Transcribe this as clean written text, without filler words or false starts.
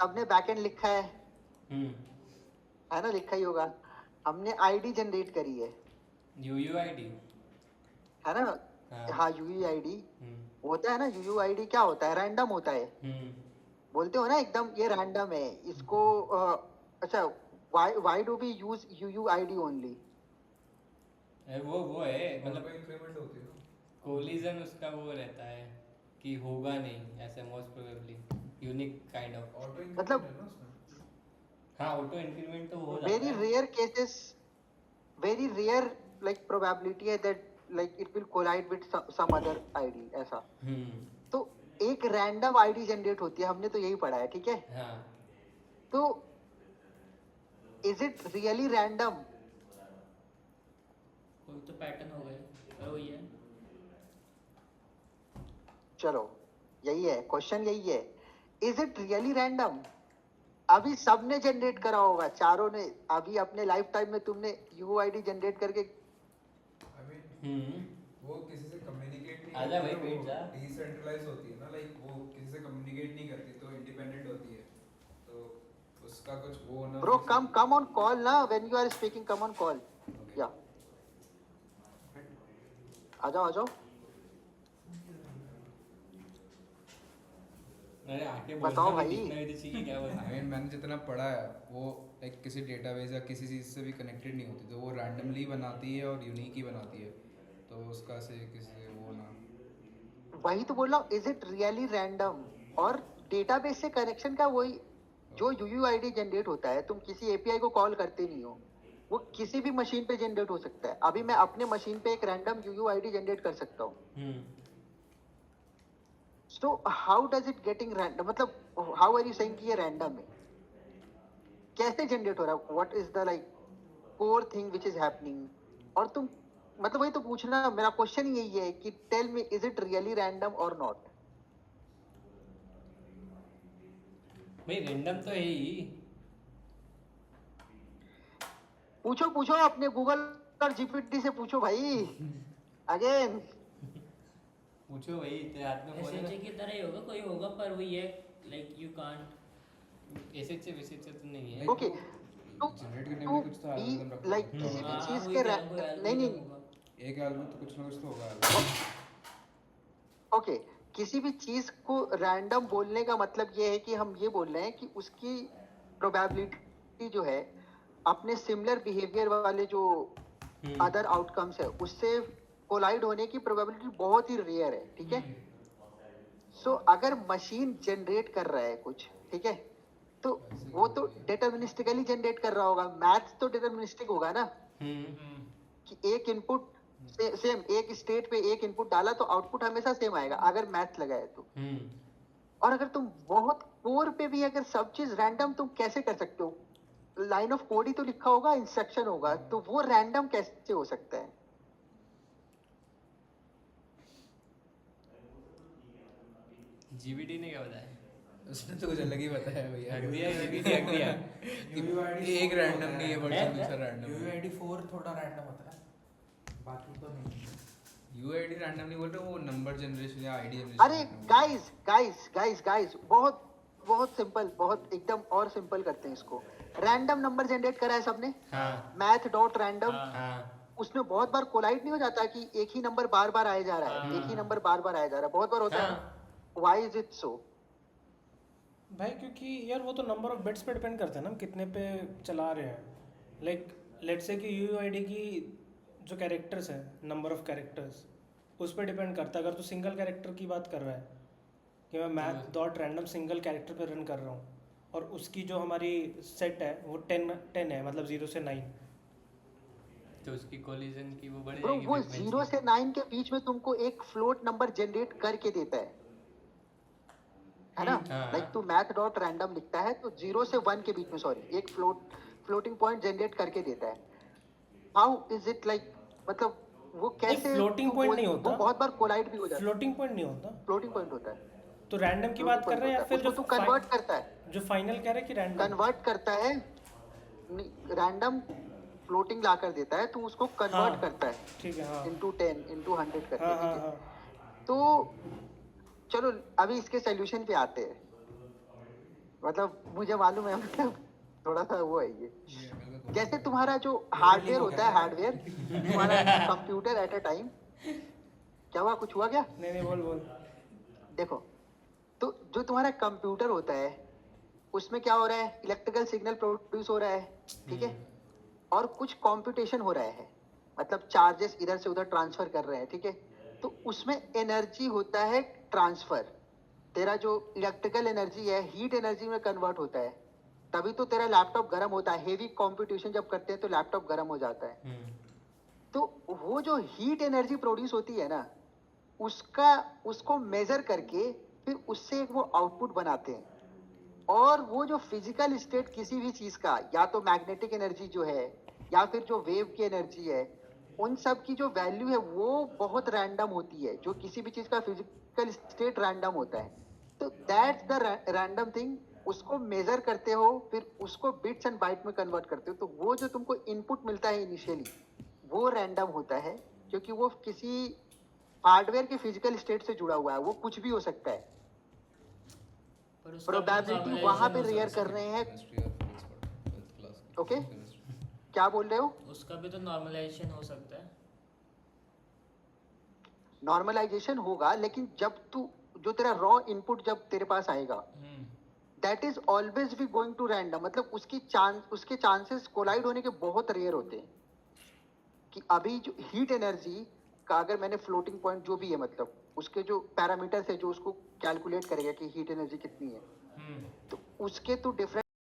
सबने बैकएंड लिखा हम्म है ना, लिखा ही होगा। हमने आईडी जनरेट करी UUID। है ना। हाँ। हाँ, यूयूआईडी हम्म होता है ना। यूयूआईडी क्या होता है? रैंडम होता है। हम्म बोलते हो ना एकदम ये रैंडम है इसको। अच्छा, why do we use UUID only? वो है ऑटो मतलब इंक्रीमेंट होती है ना। कोलिजन उसका वो रहता है कि होगा नहीं ऐसे, most probably unique kind of. Auto increment है मतलब ना उसमें। हाँ, ऑटो इंक्रीमेंट तो हो जाता वेरी है। Rare cases, very rare like probability है that like it will collide with some other ID ऐसा। हम्म तो एक रैंडम आईडी जनरेट होती है, हमने तो यही पढ़ा है, ठीक है। हाँ। तो इज इट रियली रैंडम? कोई तो पैटर्न हो गए, पर वही है। चलो, यही है क्वेश्चन, यही है। Is it really random? अभी सबने जनरेट करा होगा, चारों ने। अभी अपने लाइफ टाइम में तुमने यूआईडी जनरेट करके। आई मीन हम्म वो किसी से कम्युनिकेट नहीं आजा करती भाई, ना, बैठ जा। वो डिसेंट्रलाइज होती है ना, लाइक वो किसी से कम्युनिकेट नहीं करती तो इंडिपेंडेंट होती है। तो उसका कुछ वो होना ब्रो, भी कम चाहिए। कम ऑन कॉल ना, when you are speaking, come on call. Okay. या आ जाओ, आ जाओ। अरे आके बोलना बताओ भी, भाई। दिखना भी तो चाहिए क्या बोलना आई है। मीन मैंने जितना पढ़ा है वो लाइक किसी डेटाबेस या किसी चीज़ से भी कनेक्टेड नहीं होती, तो वो रैंडमली बनाती है और यूनिक ही बनाती है। तो उसका से किसी से वो ना। वही तो बोल रहा हूँ, इज इट रियली रैंडम? और डेटाबेस से कनेक्शन का वही, जो यूयूआईडी जनरेट होता है, तुम किसी एपीआई को कॉल करते नहीं हो, वो किसी भी मशीन पे जनरेट हो सकता है। अभी मैं अपने मशीन पे एक रैंडम यूयूआईडी जनरेट कर सकता हूँ। Hmm so how does it getting random? मतलब हाउ आर यू सेइंग कि ये रैंडम है? कैसे जनरेट हो रहा है? What is the like core thing which is happening? और तुम, मतलब वही तो पूछना, मेरा क्वेश्चन ही यही है कि tell me, is it really random और नॉट? भाई रैंडम तो है ही। पूछो पूछो, अपने गूगल और जीपीटी से पूछो भाई, अगेन। पूछो भाई, तेरे हाथ में फोन है एसएचए की तरह ही होगा, कोई होगा, पर वही है, लाइक यू कांट। ना। ऐसे तो नहीं है। ओके, टू जनरेट करने टू में कुछ तो बी एल्गोरिथम रखा लाइक होगा। किसी भी हाँ चीज वही के कह रहा हूँ, कोई नहीं नहीं, एल्गोरिदम होगा। एक एल्गोरिथम तो कुछ ना कुछ तो होगा एल्गोरिथम। ओके, किसी भी चीज को रैंडम बोलने का मतलब ये है कि हम ये बोल रहे हैं कि उसकी प्रोबेबिलिटी जो है, अपने सिमिलर बिहेवियर वाले जो हम्म अदर आउटकम्स है उससे कोलाइड होने की प्रोबेबिलिटी बहुत ही रेयर है, ठीक है। सो अगर मशीन जनरेट कर रहा है कुछ, ठीक है, तो वो तो डिटर्मिनिस्टिकली जनरेट कर रहा होगा। मैथ्स तो डिटर्मिनिस्टिक होगा ना, हम्म कि एक इनपुट सेम, एक स्टेट पे एक इनपुट डाला तो आउटपुट हमेशा सेम आएगा, अगर मैथ्स लगाए तो। हम्म और अगर तुम बहुत कोर पे भी अगर सब चीज रैंडम, तुम कैसे कर सकते हो? लाइन ऑफ कोड ही तो लिखा होगा, इंस्ट्रक्शन होगा, तो वो रैंडम कैसे हो सकता है? जीबीटी ने क्या बताया? उसने तो कुछ अलग ही बताया भैया। रख दिया जीबीटी, रख दिया। कि एक रैंडम नहीं है वर्जन, दूसरा रैंडम है। यूआईडी 4 थोड़ा रैंडम होता है, बाकी तो नहीं। यूआईडी रैंडम नहीं बोल रहे, वो नंबर जनरेशन या आईडी जनरेशन। अरे गाइस गाइस गाइस गाइस, बहुत बहुत सिंपल, बहुत एकदम और सिंपल करते हैं इसको। रैंडम नंबर जनरेट करा है सबने, हाँ मैथ डॉट रैंडम। हाँ। हाँ उसमें बहुत बार कोलाइड नहीं हो जाता कि एक ही नंबर बार बार आया जा रहा है, हाँ। एक ही नंबर बार बार आया जा रहा है, बहुत बार होता है। हाँ व्हाई इज इट सो? भाई क्योंकि यार वो तो नंबर ऑफ बिट्स पे डिपेंड करता है ना, हम कितने पे चला रहे हैं। लाइक लेट्स से कि यूआईडी की जो कैरेक्टर्स है, नंबर ऑफ कैरेक्टर्स, उस पर डिपेंड करता है। अगर तू सिंगल कैरेक्टर की बात कर रहा है कि मैं math dot random single character पे रन कर रहा हूँ, और उसकी जो हमारी सेट है वो 10 है, मतलब 0 से 9। तो उसकी कोलिजन की वो बढ़ ब्रो, जाएगी वो फ्रीक्वेंसी। 0 से 9 के बीच में तुमको एक फ्लोट नंबर जनरेट करके देता है ना। हाँ। लाइक तू मैथ डॉट रैंडम लिखता है तो 0 से 1 के बीच में, सॉरी, एक फ्लोटिंग पॉइंट जनरेट करके देता है। हाउ इज इट लाइक, मतलब वो कैसे? फ्लोटिंग तू पॉइंट बोल- नहीं वो होता, बहुत बार कोलाइड भी हो जाता है। फ्लोटिंग पॉइंट नहीं होता। फ्लोटिंग पॉइंट होता है, तो रैंडम की बात कर रहे हैं या होता है, फिर उसको जो तू कन्वर्ट करता है, जो फाइनल कह रहे हैं कि रैंडम? कन्वर्ट करता है। रैंडम फ्लोटिंग ला कर देता है, तू उसको कन्वर्ट हाँ करता है ठीक है, हाँ इंटू 10 इंटू 100 करके, हाँ ठीक हाँ है। हाँ। तो चलो अभी इसके सोल्यूशन पे आते हैं। मतलब मुझे मालूम है, मतलब थोड़ा सा वो है ये। ये मेरे को जैसे तुम्हारा जो हार्डवेयर होता है, हार्डवेयर तुम्हारा कंप्यूटर एट अ टाइम, क्या हुआ, कुछ हुआ क्या? नहीं बोल बोल। देखो, तो जो तुम्हारा कंप्यूटर होता है उसमें क्या हो रहा है, इलेक्ट्रिकल सिग्नल प्रोड्यूस हो रहा है, ठीक है, और कुछ कंप्यूटेशन हो रहा है, मतलब चार्जेस इधर से उधर ट्रांसफर कर रहे हैं, ठीक है। तो उसमें एनर्जी होता है ट्रांसफर, तेरा जो इलेक्ट्रिकल एनर्जी है हीट एनर्जी में कन्वर्ट होता है, तभी तो तेरा लैपटॉप गर्म होता है। हेवी कंप्यूटेशन जब करते हैं तो लैपटॉप गर्म हो जाता है। तो वो जो हीट एनर्जी प्रोड्यूस होती है ना, उसका उसको मेजर करके फिर उससे एक वो आउटपुट बनाते हैं। और वो जो फिजिकल स्टेट किसी भी चीज का, या तो मैग्नेटिक एनर्जी जो है या फिर जो वेव की एनर्जी है, उन सब की जो वैल्यू है वो बहुत रैंडम होती है। जो किसी भी चीज का फिजिकल स्टेट रैंडम होता है, तो दैट्स द रैंडम थिंग। उसको मेजर करते हो, फिर उसको बिट्स एंड बाइट में कन्वर्ट करते हो, तो वो जो तुमको इनपुट मिलता है इनिशियली, वो रैंडम होता है, क्योंकि वो किसी हार्डवेयर के फिजिकल स्टेट से जुड़ा हुआ है। वो कुछ भी हो सकता है। पर उसका भी तो प्रोबेबिलिटी normalization वहां पे हो रेयर सकता कर रहे हैं। केमिस्ट्री और फिजिक्स पढ़ा 12th क्लास की Okay. chemistry। क्या बोल रहे हो? है, उसका भी तो नॉर्मलाइजेशन हो सकता है। नॉर्मलाइजेशन होगा, लेकिन जब तू, जो तेरा रॉ इनपुट जब तेरे पास आएगा, that is always be going to random. मतलब उसके चांसेस कोलाइड होने के बहुत रेयर होते हैं। कि अभी जो हीट एनर्जी का, अगर मैंने फ्लोटिंग पॉइंट जो भी है, मतलब उसके जो पैरामीटर्स है जो उसको कैलकुलेट करेगा कि हीट एनर्जी कितनी है, तो उसके तो डिफरेंट